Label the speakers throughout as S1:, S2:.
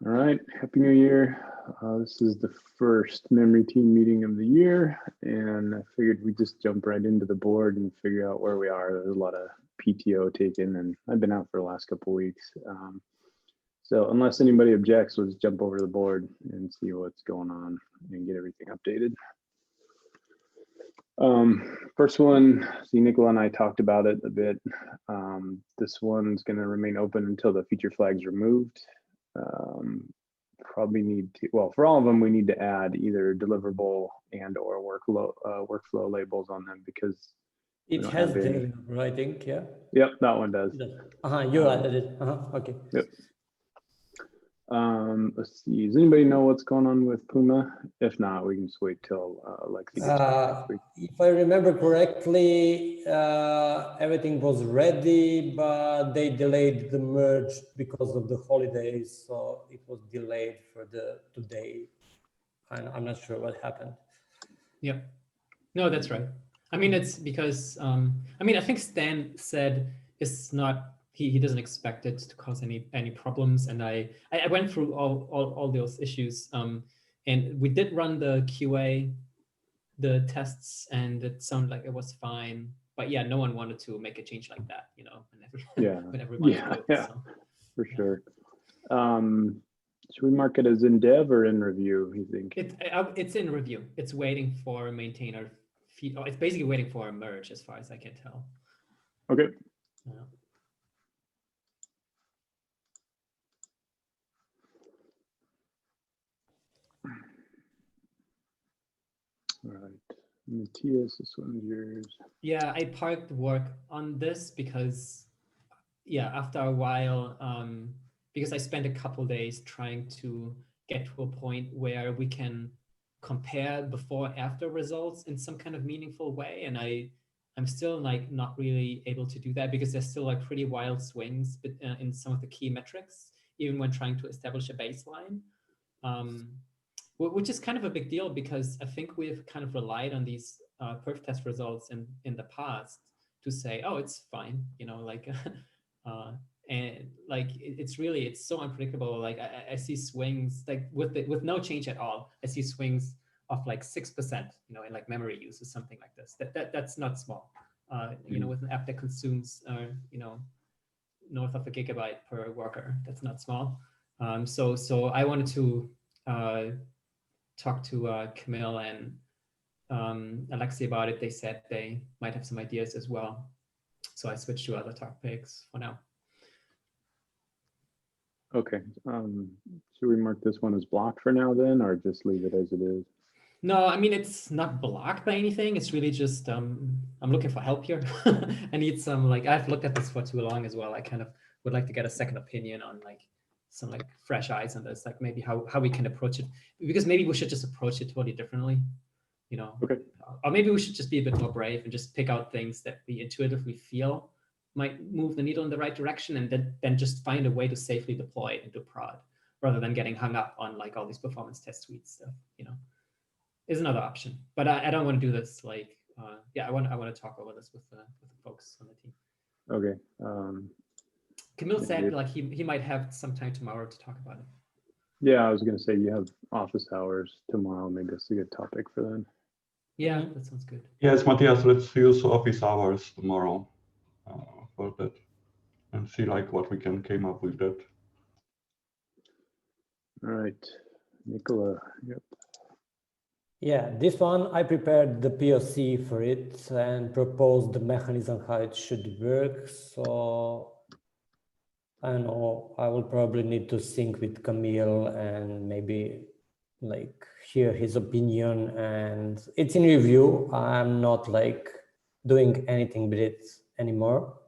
S1: All right, Happy New Year. This is the first memory team meeting of the year, and I figured we'd just jump right into the board and figure out where we are. There's a lot of PTO taken, and I've been out for the last couple of weeks. So unless anybody objects, let's jump over to the board and see what's going on and get everything updated. First one, see, Nicola and I talked about it a bit. This one's going to remain open until the feature flag's removed. Probably need to, well, for all of them, we need to add either deliverable and or workflow labels on them because
S2: it has the writing, yeah?
S1: Yep, that one does.
S2: You added it. Okay.
S1: Yep. Let's see. Does anybody know what's going on with Puma? If not, we can just wait till Lexi gets back next week.
S2: If I remember correctly, everything was ready, but they delayed the merge because of the holidays, so it was delayed for today. I'm not sure what happened.
S3: Yeah, no, that's right. I mean, it's because I think Stan said it's not. He doesn't expect it to cause any problems, and I went through all those issues, and we did run the QA, the tests, and it sounded like it was fine. But yeah, no one wanted to make a change like that, you know. When everybody so,
S1: for sure. Should we mark it as in dev or in review? You think
S3: it's in review? It's waiting for a maintainer feed. Oh, it's basically waiting for a merge, as far as I can tell.
S1: Okay.
S3: Yeah.
S1: All right, Matthias, this one's yours.
S3: Yeah, I parked work on this because, yeah, after a while, because I spent a couple days trying to get to a point where we can compare before-after results in some kind of meaningful way, and I'm still like not really able to do that because there's still like pretty wild swings in some of the key metrics, even when trying to establish a baseline. Which is kind of a big deal because I think we've kind of relied on these perf test results in the past to say, oh, it's fine, you know, like, and like it's so unpredictable. Like I see swings like with no change at all. I see swings of like 6%, you know, in like memory use or something like this. That's not small. You know, with an app that consumes, you know, north of a gigabyte per worker, that's not small. So I wanted to talk to Camille and Alexi about it. They said they might have some ideas as well. So I switched to other topics for now.
S1: Okay. Should we mark this one as blocked for now then, or just leave it as it is?
S3: No, I mean, it's not blocked by anything. It's really just, I'm looking for help here. I need some, like, I've looked at this for too long as well. I kind of would like to get a second opinion on like some like fresh eyes on this, like maybe how we can approach it, because maybe we should just approach it totally differently, you know.
S1: Okay.
S3: Or maybe we should just be a bit more brave and just pick out things that we intuitively feel might move the needle in the right direction, and then just find a way to safely deploy it into prod, rather than getting hung up on like all these performance test suite stuff, you know, is another option. But I don't want to do this like, yeah, I want to talk over this with the folks on the team.
S1: Okay.
S3: Camille said like he might have some time tomorrow to talk about it.
S1: Yeah, I was going to say you have office hours tomorrow. Maybe that's a good topic for then.
S3: Yeah, that sounds good.
S4: Yes, Matthias, let's use office hours tomorrow for that and see like what we can came up with that.
S1: All right, Nicola. Yep.
S2: Yeah, this one I prepared the POC for it and proposed the mechanism how it should work. So I don't know, I will probably need to sync with Camille and maybe like hear his opinion, and it's in review. I'm not like doing anything with it anymore.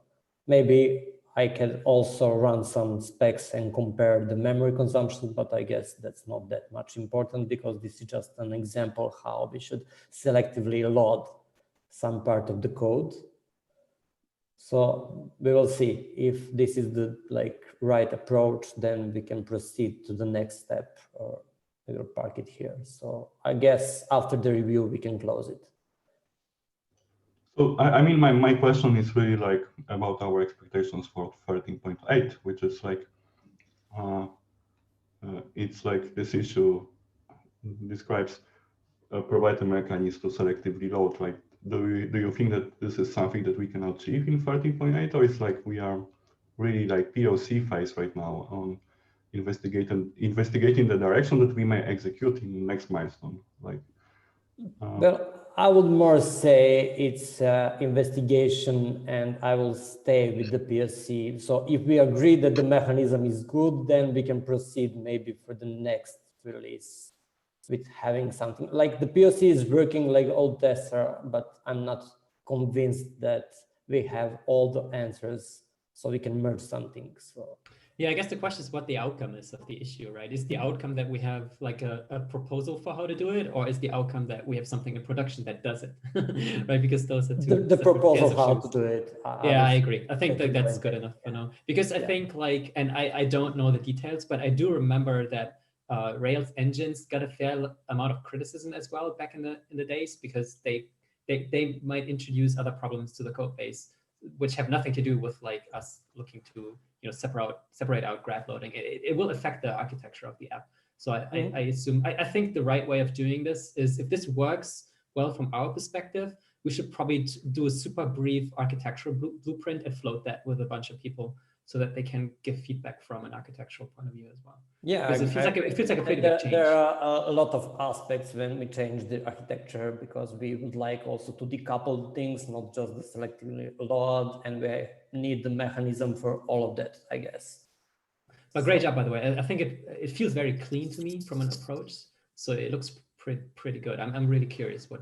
S2: Maybe I can also run some specs and compare the memory consumption, but I guess that's not that much important because this is just an example how we should selectively load some part of the code. So we will see if this is the like right approach, then we can proceed to the next step, or we will park it here. So I guess after the review, we can close it.
S4: So I mean, my question is really like about our expectations for 13.8, which is like it's like this issue describes provide a mechanism to selectively load. Like, do you think that this is something that we can achieve in 13.8, or it's like we are really like POC phase right now on investigating the direction that we may execute in the next milestone? Like,
S2: well, I would more say it's investigation, and I will stay with the POC. So if we agree that the mechanism is good, then we can proceed maybe for the next release with having something like the POC is working like old tester, but I'm not convinced that we have all the answers so we can merge something. So
S3: yeah, I guess the question is what the outcome is of the issue, right? Is the outcome that we have like a proposal for how to do it, or is the outcome that we have something in production that does it, right? Because those are two
S2: the
S3: separate
S2: proposal
S3: pairs of
S2: how
S3: shoes.
S2: to do it.
S3: Yeah, I agree. I think that that's
S2: implement
S3: good
S2: it.
S3: enough for now. Because I think like, and I don't know the details, but I do remember that Rails engines got a fair amount of criticism as well back in the days, because they might introduce other problems to the code base, which have nothing to do with like us looking to separate out graph loading. It will affect the architecture of the app. So I assume I think the right way of doing this is, if this works well from our perspective, we should probably do a super brief architectural blueprint and float that with a bunch of people so that they can give feedback from an architectural point of view as well.
S2: Yeah,
S3: Because it feels like a pretty big change.
S2: There are a lot of aspects when we change the architecture, because we would like also to decouple things, not just the selectively load, and we need the mechanism for all of that, I guess.
S3: But great job, by the way. I think it feels very clean to me from an approach. So it looks pretty good. I'm really curious what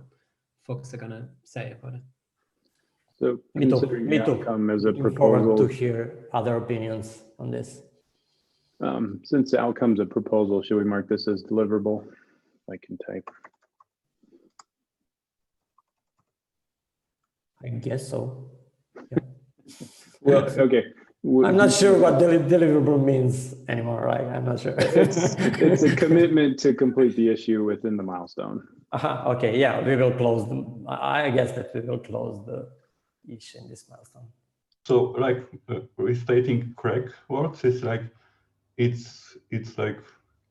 S3: folks are gonna say about it.
S1: So
S2: Me too.
S1: considering the outcome as a
S2: Looking forward
S1: proposal,
S2: to hear other opinions on this.
S1: since the outcome's a proposal, should we mark this as deliverable? I can type.
S2: I guess so. Yeah.
S1: Well, okay.
S2: I'm not sure what deliverable means anymore, right? I'm not sure.
S1: It's a commitment to complete the issue within the milestone.
S2: Okay, yeah, we will close them. I guess that we will close the issue in this milestone.
S4: so like restating correct words is like it's like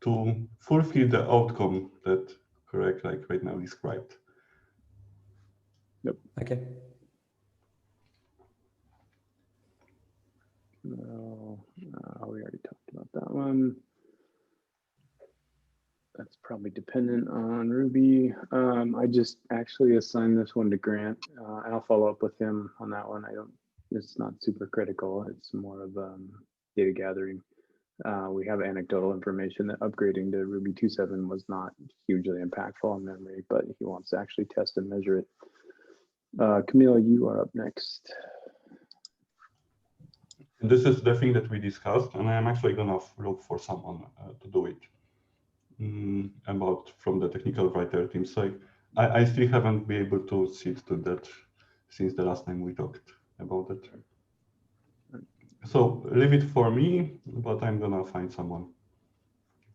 S4: to fulfill the outcome that correct like right now described.
S1: Yep.
S2: Okay.
S1: No, we already talked about that one. That's probably dependent on Ruby. I just actually assigned this one to Grant, and I'll follow up with him on that one. It's not super critical. It's more of data gathering. We have anecdotal information that upgrading to Ruby 2.7 was not hugely impactful on memory, but he wants to actually test and measure it. Camille, you are up next.
S4: And this is the thing that we discussed, and I'm actually gonna look for someone to do it. About from the technical writer team. So I still haven't been able to sit to that since the last time we talked about it. So leave it for me, but I'm gonna find someone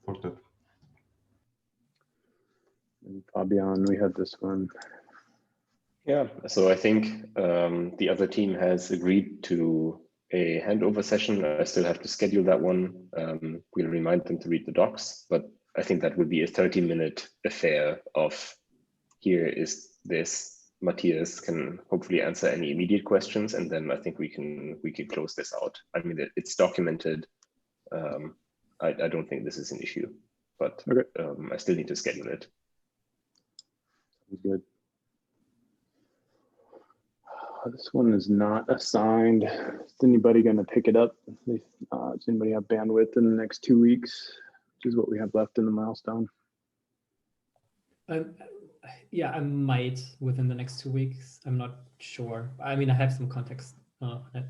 S4: for that.
S1: And Fabian, we had this one.
S5: Yeah, so I think the other team has agreed to a handover session. I still have to schedule that one. We'll remind them to read the docs, but I think that would be a 30-minute affair of here is this. Matthias can hopefully answer any immediate questions, and then I think we can close this out. I mean, it's documented. I don't think this is an issue, but okay. I still need to schedule it.
S1: Sounds good. This one is not assigned. Is anybody going to pick it up? Does anybody have bandwidth in the next 2 weeks, which is what we have left in the milestone?
S3: Yeah, I might within the next 2 weeks. I'm not sure. I mean, I have some context on it.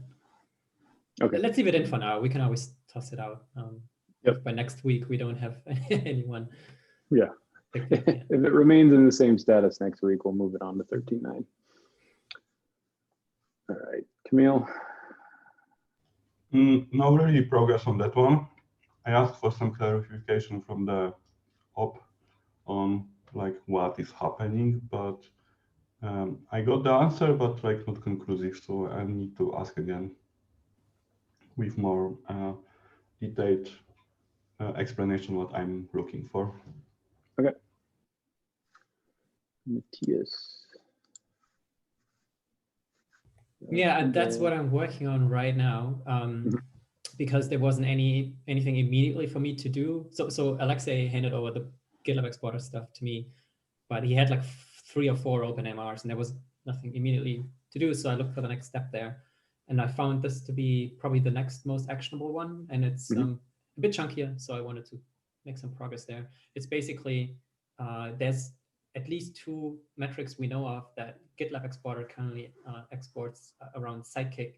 S3: Okay. Let's leave it in for now. We can always toss it out. If by next week we don't have anyone.
S1: Yeah. If it remains in the same status next week, we'll move it on to 13.9. All right, Camille.
S4: No really progress on that one. I asked for some clarification from the op on like what is happening, but I got the answer, but like not conclusive. So I need to ask again with more detailed explanation what I'm looking for.
S1: Okay. Matthias.
S3: Yeah, and that's what I'm working on right now. Because there wasn't anything immediately for me to do. So Alexei handed over the GitLab Exporter stuff to me, but he had like 3 or 4 open MRs and there was nothing immediately to do. So I looked for the next step there. And I found this to be probably the next most actionable one. And it's a bit chunkier. So I wanted to make some progress there. It's basically, there's at least 2 metrics we know of that GitLab Exporter currently exports around Sidekick.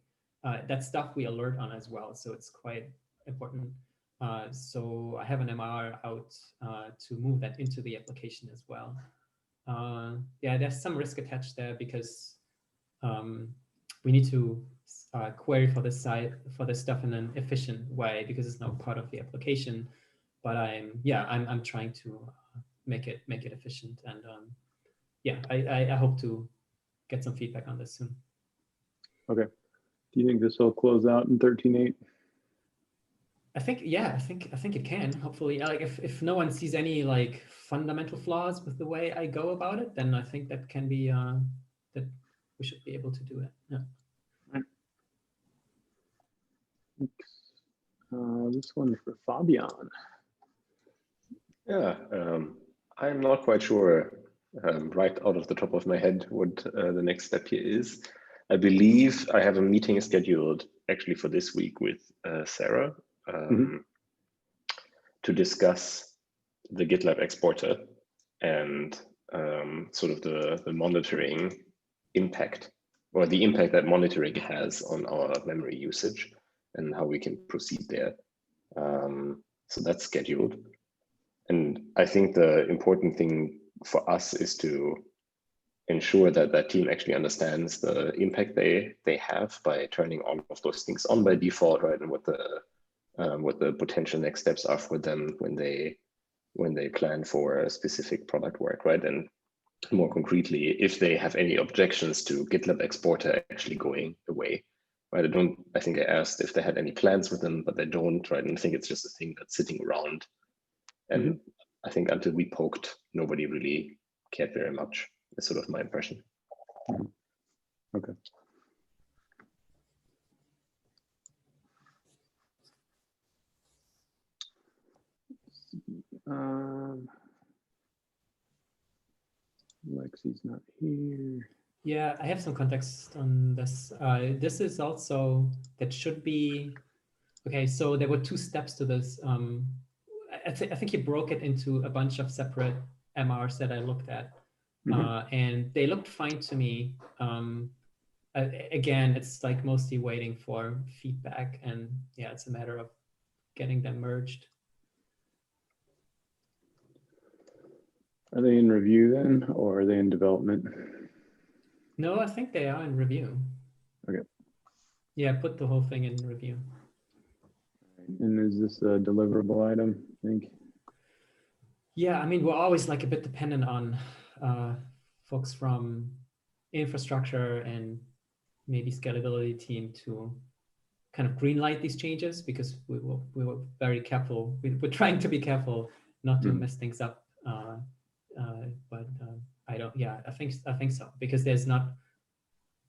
S3: That stuff we alert on as well. So it's quite important. So I have an MR out to move that into the application as well. Yeah, there's some risk attached there because we need to query for this site for this stuff in an efficient way because it's now part of the application. But I'm trying to make it efficient, and yeah, I hope to get some feedback on this soon.
S1: Okay. Do you think this will close out in 13.8?
S3: I think it can, hopefully. Like if no one sees any like fundamental flaws with the way I go about it, then I think that can be that we should be able to do it. Yeah.
S1: This one for Fabian.
S5: Yeah, I'm not quite sure right out of the top of my head what the next step here is. I believe I have a meeting scheduled actually for this week with Sarah to discuss the GitLab Exporter and sort of the monitoring impact, or the impact that monitoring has on our memory usage and how we can proceed there. So that's scheduled. And I think the important thing for us is to ensure that that team actually understands the impact they have by turning all of those things on by default, right? And what the potential next steps are for them when they plan for a specific product work, right? And more concretely, if they have any objections to GitLab Exporter actually going away, right? I think I asked if they had any plans with them, but they don't, right? And I think it's just a thing that's sitting around. And I think until we poked, nobody really cared very much. That's sort of my impression.
S1: Okay. Lexi's not here.
S3: Yeah, I have some context on this. This is also, that should be, okay, so there were 2 steps to this. I think he broke it into a bunch of separate MRs that I looked at. And they looked fine to me. Again, it's like mostly waiting for feedback, and yeah, it's a matter of getting them merged.
S1: Are they in review then, or are they in development?
S3: No, I think they are in review.
S1: Okay.
S3: Yeah, put the whole thing in review.
S1: And is this a deliverable item, I think?
S3: Yeah, I mean, we're always like a bit dependent on folks from infrastructure and maybe scalability team to kind of greenlight these changes, because we were very careful. We're trying to be careful not to mess things up. But I don't. Yeah, I think so, because there's not,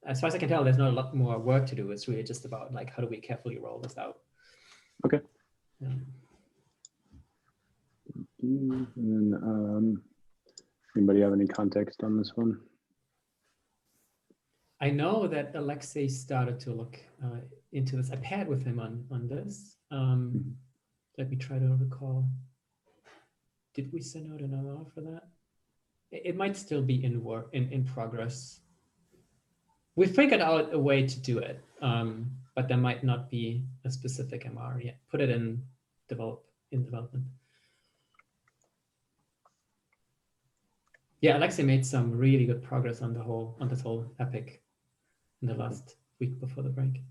S3: as far as I can tell, there's not a lot more work to do. It's really just about like, how do we carefully roll this out?
S1: Okay.
S3: Yeah.
S1: And then, anybody have any context on this one?
S3: I know that Alexei started to look into this. I paired with him on this. Let me try to recall. Did we send out an MR for that? It might still be in progress. We figured out a way to do it, but there might not be a specific MR yet. Put it in development. Yeah, Alexei made some really good progress on this whole epic in the last week before the break.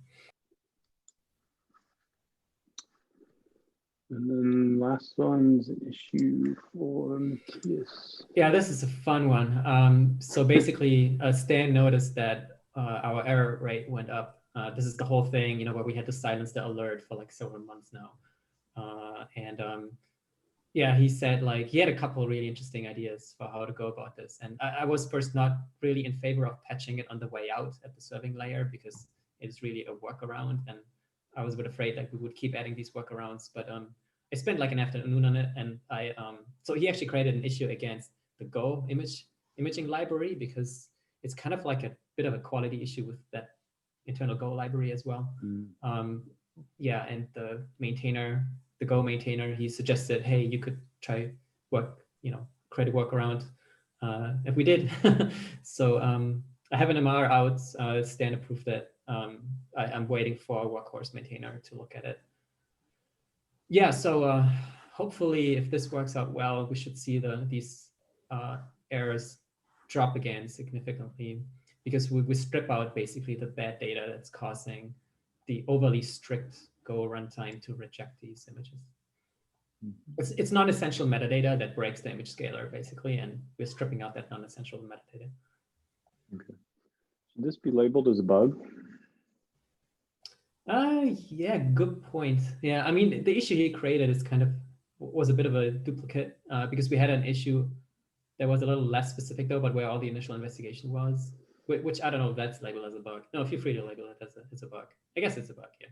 S1: And then last one's an issue for Matthias.
S3: Yeah, this is a fun one. So basically, Stan noticed that our error rate went up. This is the whole thing, where we had to silence the alert for like several months now. Yeah, he said like he had a couple of really interesting ideas for how to go about this. And I was first not really in favor of patching it on the way out at the serving layer because it's really a workaround. And I was a bit afraid like we would keep adding these workarounds. But I spent like an afternoon on it, and so he actually created an issue against the Go imaging library because it's kind of like a bit of a quality issue with that internal Go library as well. Yeah, and the Go maintainer, he suggested, hey, you could try create a workaround. If we did. So I have an MR out, Stan approved that. I'm waiting for a workhorse maintainer to look at it. Yeah, so hopefully if this works out well, we should see these errors drop again significantly because we strip out basically the bad data that's causing the overly strict Go runtime to reject these images. It's non-essential metadata that breaks the image scaler basically, and we're stripping out that non-essential metadata.
S1: Okay. Should this be labeled as a bug?
S3: Yeah, good point. Yeah, I mean, the issue he created was a bit of a duplicate because we had an issue that was a little less specific though, but where all the initial investigation was, which I don't know if that's labeled as a bug. No, feel free to label it as it's a bug. I guess it's a bug, yeah.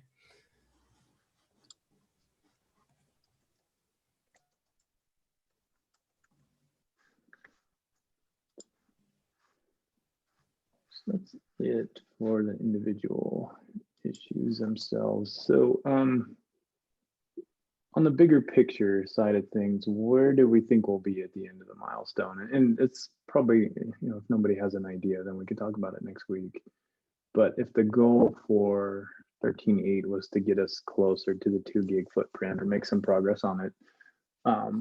S1: That's it for the individual issues themselves. So on the bigger picture side of things, where do we think we'll be at the end of the milestone? And it's probably, if nobody has an idea, then we could talk about it next week. But if the goal for 13.8 was to get us closer to the 2 gig footprint or make some progress on it,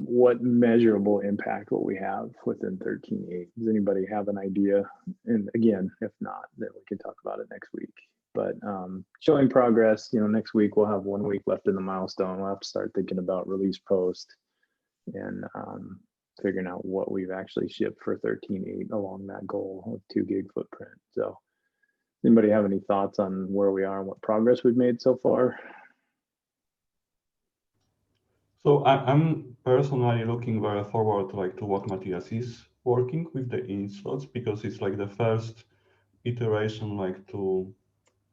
S1: what measurable impact will we have within 13.8? Does anybody have an idea? And again, if not, then we can talk about it next week. But showing progress, next week we'll have 1 week left in the milestone. We'll have to start thinking about release post and figuring out what we've actually shipped for 13.8 along that goal of 2 gig footprint. So anybody have any thoughts on where we are and what progress we've made so far?
S4: So I'm personally looking very forward to what Matthias is working with the installs, because it's like the first iteration to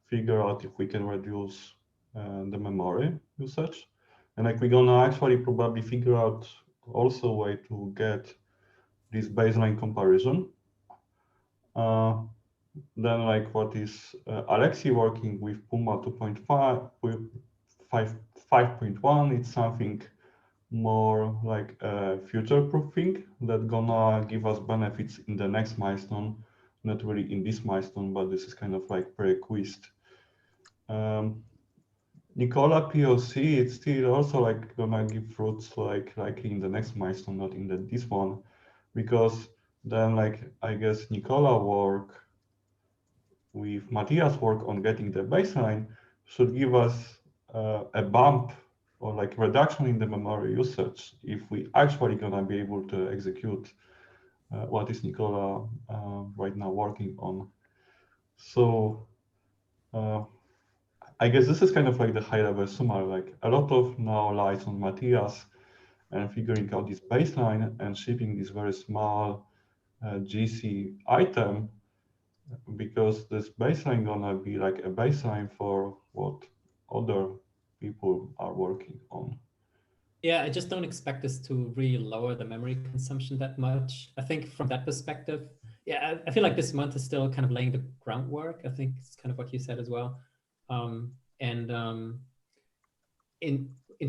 S4: figure out if we can reduce the memory usage. And we're gonna actually probably figure out also a way to get this baseline comparison. Then what is Alexei working with Puma 2.5 with 5.1, it's something more like future-proofing that gonna give us benefits in the next milestone, not really in this milestone, but this is kind of prerequisite. Nicola POC, it's still also gonna give fruits likely in the next milestone, not in this one, because then I guess Nicola work with Matthias work on getting the baseline should give us a bump or reduction in the memory usage if we actually gonna be able to execute what is Nicola right now working on. So I guess this is kind of the high level summary, a lot of now lies on Matthias and figuring out this baseline and shipping this very small GC item, because this baseline gonna be a baseline for what other people are working on.
S3: Yeah, I just don't expect this to really lower the memory consumption that much. I think from that perspective, yeah, I feel like this month is still kind of laying the groundwork. I think it's kind of what you said as well. In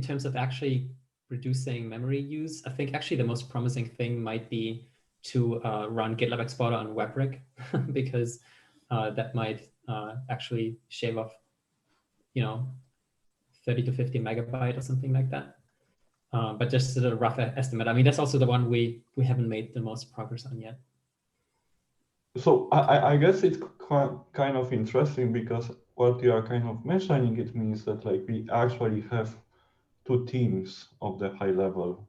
S3: terms of actually reducing memory use, I think actually the most promising thing might be to run Gitlab Exporter on WebRig, because that might actually shave off, 30 to 50 megabyte or something like that. But just a rough estimate. I mean, that's also the one we haven't made the most progress on yet.
S4: So I guess it's kind of interesting, because what you are kind of mentioning, it means that we actually have two teams of the high level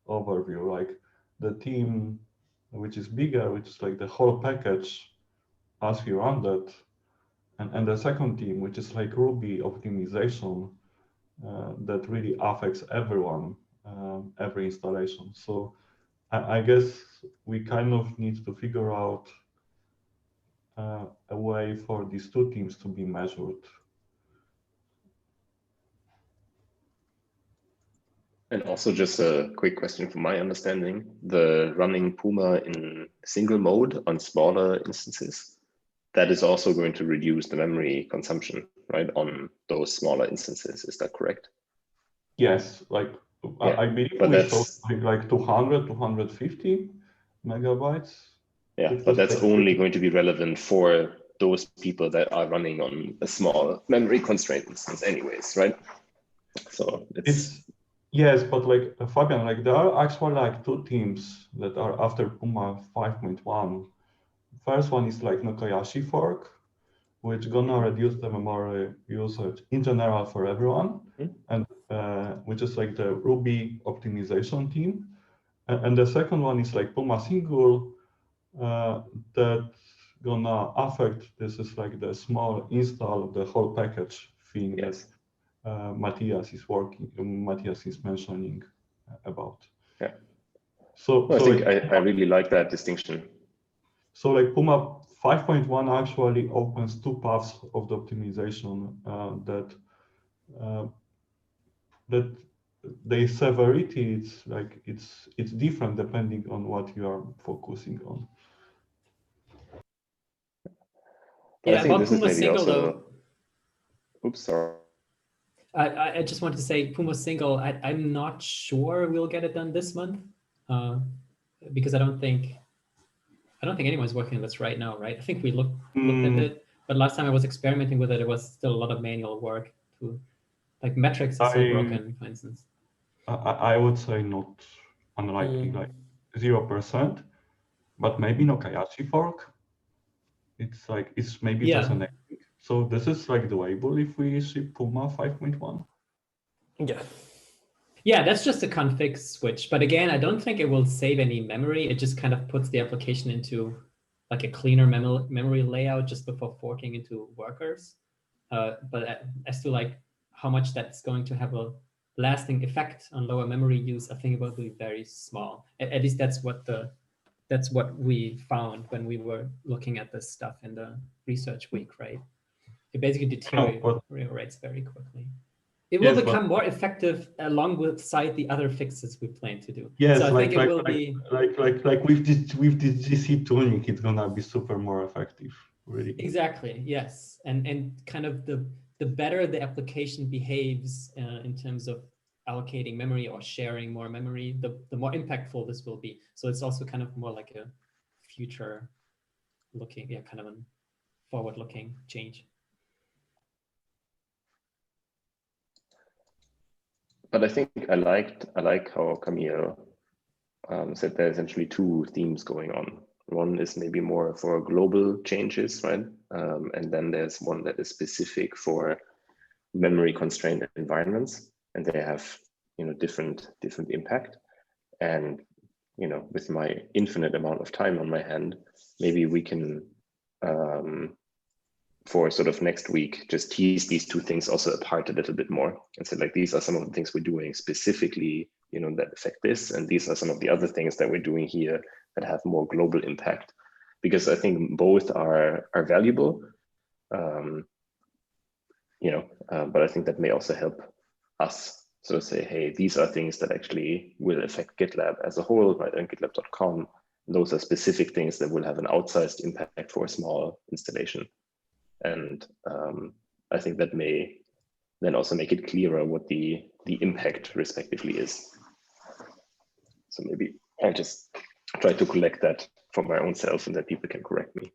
S4: overview, the team which is bigger, which is the whole package as we run that, and the second team, which is Ruby optimization, that really affects everyone, every installation. So I guess we kind of need to figure out a way for these two teams to be measured.
S5: And also just a quick question from my understanding, the running Puma in single mode on smaller instances, that is also going to reduce the memory consumption, right, on those smaller instances. Is that correct?
S4: Yes, like
S5: Yeah,
S4: I believe
S5: but
S4: we
S5: that's
S4: showed like 200, 250 megabytes.
S5: yeah,
S4: It
S5: but
S4: was
S5: that's
S4: like
S5: only going to be relevant for those people that are running on a small memory constraint instance anyways, right? So
S4: it's yes, but like Fabian, like there are actually like two teams that are after Puma 5.1. First one is like Nokoyashi fork, which gonna reduce the memory usage in general for everyone, and which is like the Ruby optimization team. And the second one is like Puma Single, that gonna affect, this is like the small install of the whole package thing
S5: yes.
S4: that Matthias is mentioning about.
S5: Yeah.
S4: So,
S5: Well,
S4: so
S5: I think
S4: like,
S5: I really like that distinction.
S4: so like Puma 5.1 actually opens two paths of the optimization that the severity, it's like it's different depending on what you are focusing on.
S5: But
S3: Yeah,
S5: I think
S3: about
S5: this is
S3: Puma
S5: maybe
S3: Single
S5: also,
S3: though,
S5: oops, sorry.
S3: I just wanted to say Puma Single, I'm not sure we'll get it done this month, because I don't think anyone's working on this right now, right? I think we looked at it, but last time I was experimenting with it, it was still a lot of manual work. Like metrics is still broken, for instance.
S4: I would say not unlikely, like 0%, but maybe Nokoyashi fork. It's like it's maybe just an egg. So this is like doable if we ship Puma 5.1.
S2: Yeah.
S3: Yeah, that's just a config switch. But again, I don't think it will save any memory. It just kind of puts the application into like a cleaner memory layout just before forking into workers. But as to like how much that's going to have a lasting effect on lower memory use, I think it will be very small. At least that's what we found when we were looking at this stuff in the research week, right? It basically deteriorates very quickly. It will become more effective alongside the other fixes we plan to do.
S4: Yes,
S3: so I
S4: like,
S3: think it will be
S4: like with this GC tuning, it's gonna be super more effective, really.
S3: Exactly, yes, and kind of the better the application behaves in terms of allocating memory or sharing more memory, the more impactful this will be. So it's also kind of more like a future looking, yeah, kind of a forward looking change.
S5: But I think I like how Camille said there are essentially two themes going on. One is maybe more for global changes, right? And then there's one that is specific for memory constrained environments, and they have different impact. And with my infinite amount of time on my hand, maybe we can for sort of next week, just tease these two things also apart a little bit more and say like, these are some of the things we're doing specifically, that affect this. And these are some of the other things that we're doing here that have more global impact, because I think both are valuable, but I think that may also help us sort of say, hey, these are things that actually will affect GitLab as a whole, right? And gitlab.com, those are specific things that will have an outsized impact for a small installation. And I think that may then also make it clearer what the impact respectively is. So maybe I'll just try to collect that for my own self and that people can correct me.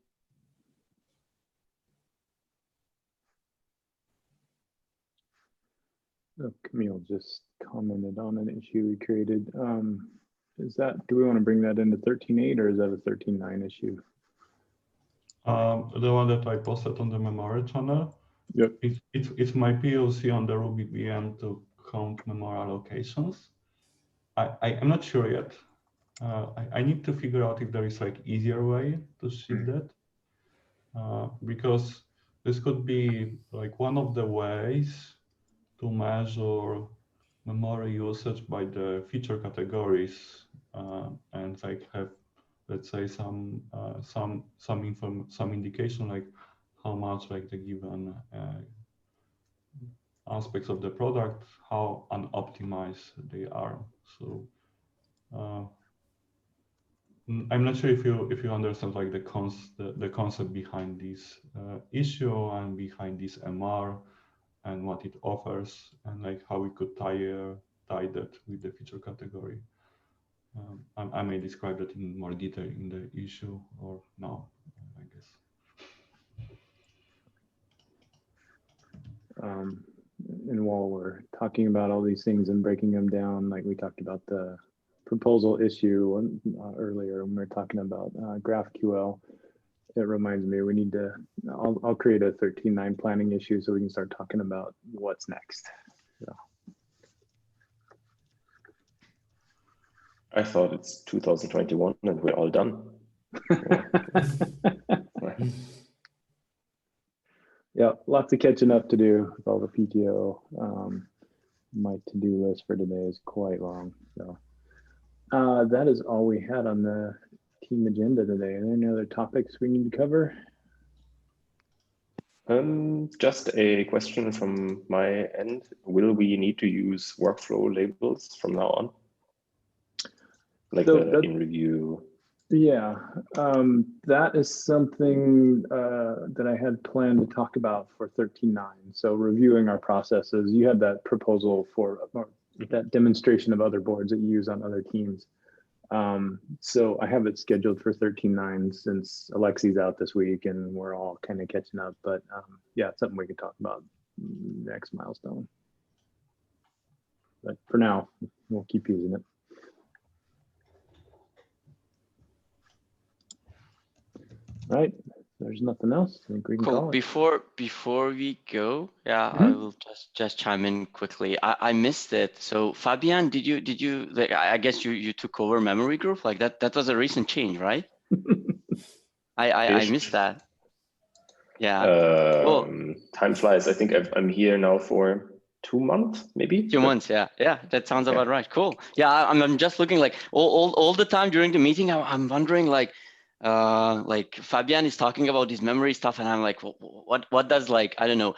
S1: Oh, Camille just commented on an issue we created. Do we want to bring that into 13.8 or is that a 13.9 issue?
S4: The one that I posted on the memory channel.
S1: Yep.
S4: It's my POC on the Ruby VM to count memory allocations. I'm not sure yet. I need to figure out if there is like easier way to ship that, because this could be like one of the ways to measure memory usage by the feature categories and like have, let's say, some indication like how much like the given aspects of the product, how unoptimized they are. So I'm not sure if you understand like the concept behind this issue and behind this MR and what it offers, and like how we could tie that with the feature category. I may describe that in more detail in the issue or now, I guess.
S1: And while we're talking about all these things and breaking them down, like we talked about the proposal issue earlier, when we were talking about GraphQL, it reminds me we need to, I'll create a 13.9 planning issue so we can start talking about what's next. So.
S5: I thought it's 2021 and we're all done.
S1: Yeah, lots of catching up to do with all the PTO. My to-do list for today is quite long. So that is all we had on the team agenda today. Are there any other topics we need to cover?
S5: Just a question from my end. Will we need to use workflow labels from now on? Like the in review?
S1: Yeah, that is something that I had planned to talk about for 13.9. So reviewing our processes, you had that proposal for that demonstration of other boards that you use on other teams. So I have it scheduled for 13.9 since Alexi's out this week and we're all kind of catching up. But yeah, it's something we could talk about next milestone. But for now, we'll keep using it. Right, there's nothing else. I think we can call it.
S6: Before we go, yeah, I will just chime in quickly. I missed it. So Fabian, did you like, I guess you took over memory group, like that was a recent change, right? I missed that. Yeah. Cool.
S5: Time flies. I think I'm here now for 2 months, maybe.
S6: 2 months, yeah, that sounds about right. Cool. Yeah, I'm just looking like all the time during the meeting. I'm wondering like Fabian is talking about his memory stuff, and I'm like, what does like, I don't know,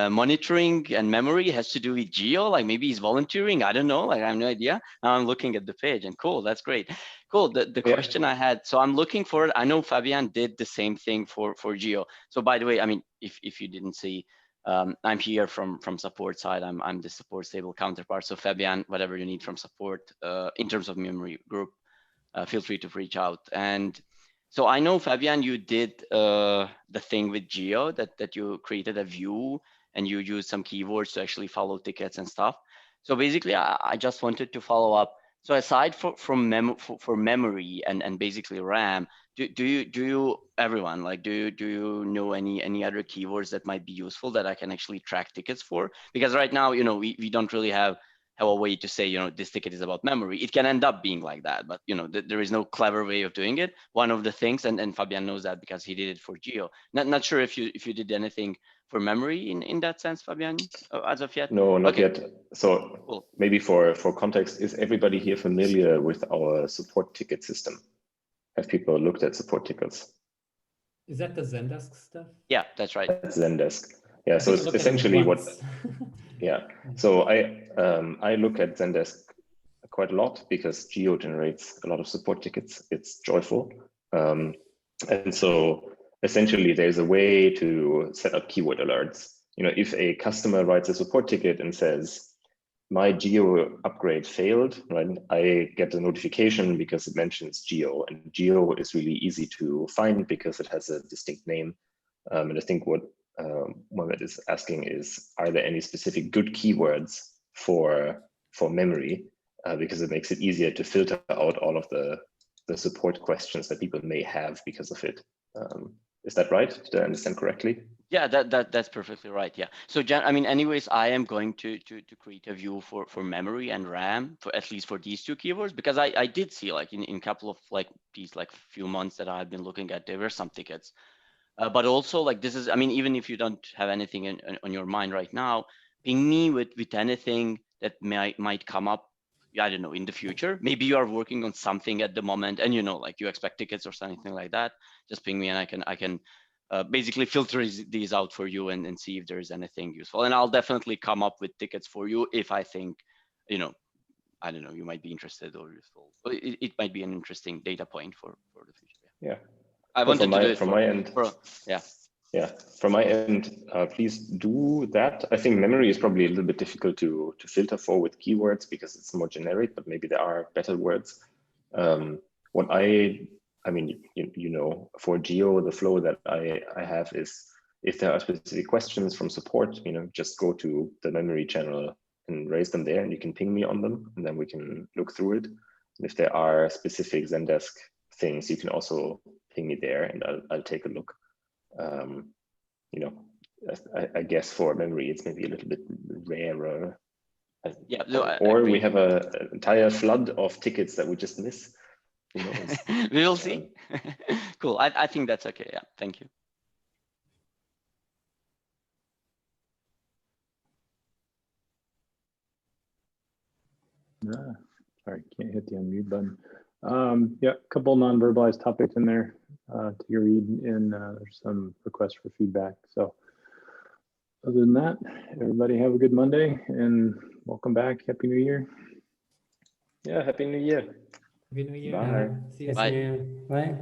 S6: monitoring and memory has to do with geo? Like maybe he's volunteering. I don't know. Like I have no idea. Now I'm looking at the page, and cool, that's great. Cool. The question I had, so I'm looking for it. I know Fabian did the same thing for geo. So by the way, I mean, if you didn't see, I'm here from support side. I'm the support stable counterpart. So Fabian, whatever you need from support in terms of memory group, feel free to reach out. And so I know, Fabian, you did the thing with Geo that you created a view and you used some keywords to actually follow tickets and stuff. So basically, I just wanted to follow up. So aside for memory and basically RAM, do you everyone like do you know any other keywords that might be useful that I can actually track tickets for? Because right now, you know, we don't really have a way to say, you know, this ticket is about memory. It can end up being like that, but you know, there is no clever way of doing it. One of the things, and Fabian knows that because he did it for Geo. Not sure if you did anything for memory in that sense, Fabian, as of yet.
S5: No, not yet. So cool. Maybe for context, is everybody here familiar with our support ticket system? Have people looked at support tickets?
S3: Is that the Zendesk stuff?
S6: Yeah, that's right.
S5: That's Zendesk. Yeah, so it's essentially what. Yeah, so I look at Zendesk quite a lot because Geo generates a lot of support tickets. It's joyful. And so essentially there's a way to set up keyword alerts. You know, if a customer writes a support ticket and says, my Geo upgrade failed, right? I get a notification because it mentions Geo, and Geo is really easy to find because it has a distinct name. And I think what Mohammed is asking is, are there any specific good keywords for memory? Because it makes it easier to filter out all of the support questions that people may have because of it. Is that right? Did I understand correctly?
S6: Yeah, that's perfectly right. Yeah. So I mean, anyways, I am going to create a view for memory and RAM for at least for these two keywords, because I did see like in a couple of like these like few months that I've been looking at, there were some tickets. But also like this is, I mean, even if you don't have anything on your mind right now, ping me with anything that might come up. I don't know, in the future. Maybe you are working on something at the moment, and like you expect tickets or something like that. Just ping me, and I can basically filter these out for you and see if there is anything useful. And I'll definitely come up with tickets for you if I think, I don't know, you might be interested or useful. It might be an interesting data point for the future.
S5: Yeah.
S6: I wanted to do it
S5: from my end. Yeah, from my end, please do that. I think memory is probably a little bit difficult to filter for with keywords because it's more generic, but maybe there are better words. What I mean, for geo, the flow that I have is if there are specific questions from support, just go to the memory channel and raise them there, and you can ping me on them, and then we can look through it. And if there are specific Zendesk things, you can also ping me there, and I'll take a look. I guess for memory, it's maybe a little bit rarer.
S6: Yeah, no,
S5: or we have an entire flood of tickets that we just miss. Who knows?
S6: We will see. Cool. I think that's okay. Yeah. Thank you.
S1: Sorry, can't hit the unmute button. Yeah, a couple non-verbalized topics in there to read, and there's some requests for feedback. So other than that, everybody have a good Monday and welcome back. Happy New Year.
S5: Yeah, Happy New Year.
S3: Happy New Year.
S5: Bye.
S3: See you
S6: Bye.
S3: soon.
S2: Bye.